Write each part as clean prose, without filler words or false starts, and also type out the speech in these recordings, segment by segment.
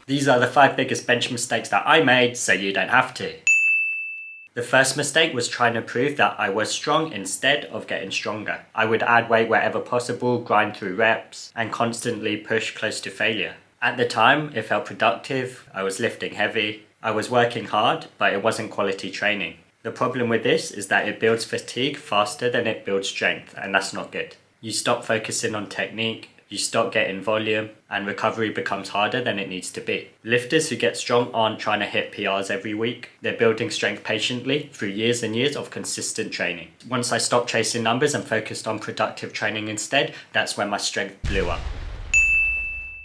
These are the 5 biggest bench mistakes that I made so you don't have to. The first mistake was trying to prove that I was strong instead of getting stronger. I would add weight wherever possible, grind through reps, and constantly push close to failure. At the time, it felt productive, I was lifting heavy, I was working hard, but it wasn't quality training. The problem with this is that it builds fatigue faster than it builds strength, and that's not good. You stop focusing on technique, you stop getting volume, and recovery becomes harder than it needs to be. Lifters who get strong aren't trying to hit PRs every week. They're building strength patiently through years and years of consistent training. Once I stopped chasing numbers and focused on productive training instead, that's when my strength blew up.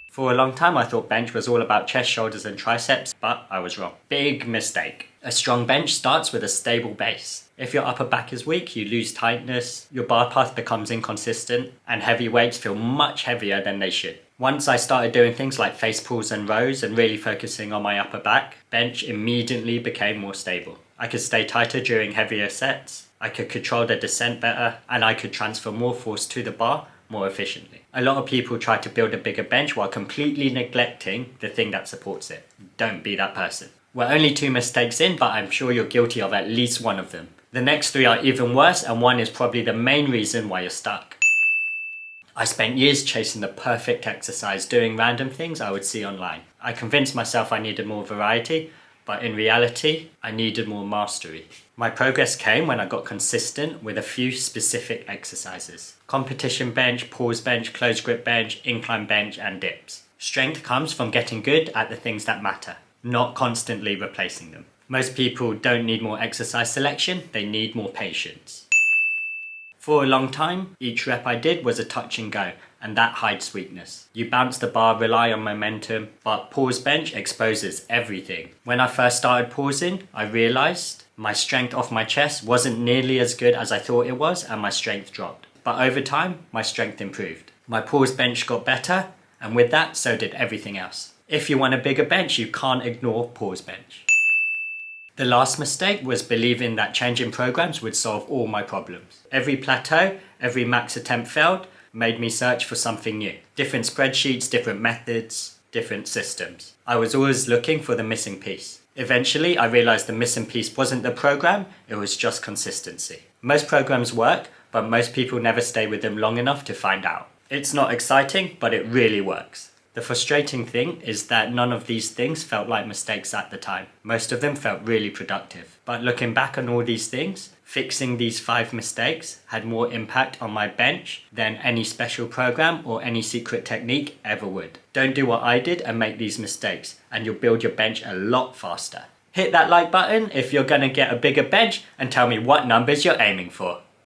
For a long time I thought bench was all about chest, shoulders and triceps, but I was wrong. Big mistake. A strong bench starts with a stable base. If your upper back is weak, you lose tightness, your bar path becomes inconsistent, and heavy weights feel much heavier than they should. Once I started doing things like face pulls and rows and really focusing on my upper back, bench immediately became more stable. I could stay tighter during heavier sets, I could control the descent better, and I could transfer more force to the bar more efficiently. A lot of people try to build a bigger bench while completely neglecting the thing that supports it. Don't be that person. We're only 2 mistakes in, but I'm sure you're guilty of at least one of them. The next 3 are even worse, and one is probably the main reason why you're stuck. I spent years chasing the perfect exercise, doing random things I would see online. I convinced myself I needed more variety, but in reality, I needed more mastery. My progress came when I got consistent with a few specific exercises. Competition bench, pause bench, close grip bench, incline bench, and dips. Strength comes from getting good at the things that matter, not constantly replacing them. Most people don't need more exercise selection, they need more patience. For a long time, each rep I did was a touch and go, and that hides weakness. You bounce the bar, rely on momentum, but pause bench exposes everything. When I first started pausing, I realized my strength off my chest wasn't nearly as good as I thought it was, and my strength dropped. But over time, my strength improved. My pause bench got better, and with that, so did everything else. If you want a bigger bench, you can't ignore pause bench. The last mistake was believing that changing programs would solve all my problems. Every plateau, every max attempt failed, made me search for something new. Different spreadsheets, different methods, different systems. I was always looking for the missing piece. Eventually, I realized the missing piece wasn't the program, it was just consistency. Most programs work, but most people never stay with them long enough to find out. It's not exciting, but it really works. The frustrating thing is that none of these things felt like mistakes at the time. Most of them felt really productive. But looking back on all these things, fixing these 5 mistakes had more impact on my bench than any special program or any secret technique ever would. Don't do what I did and make these mistakes, and you'll build your bench a lot faster. Hit that like button if you're gonna get a bigger bench, and tell me what numbers you're aiming for.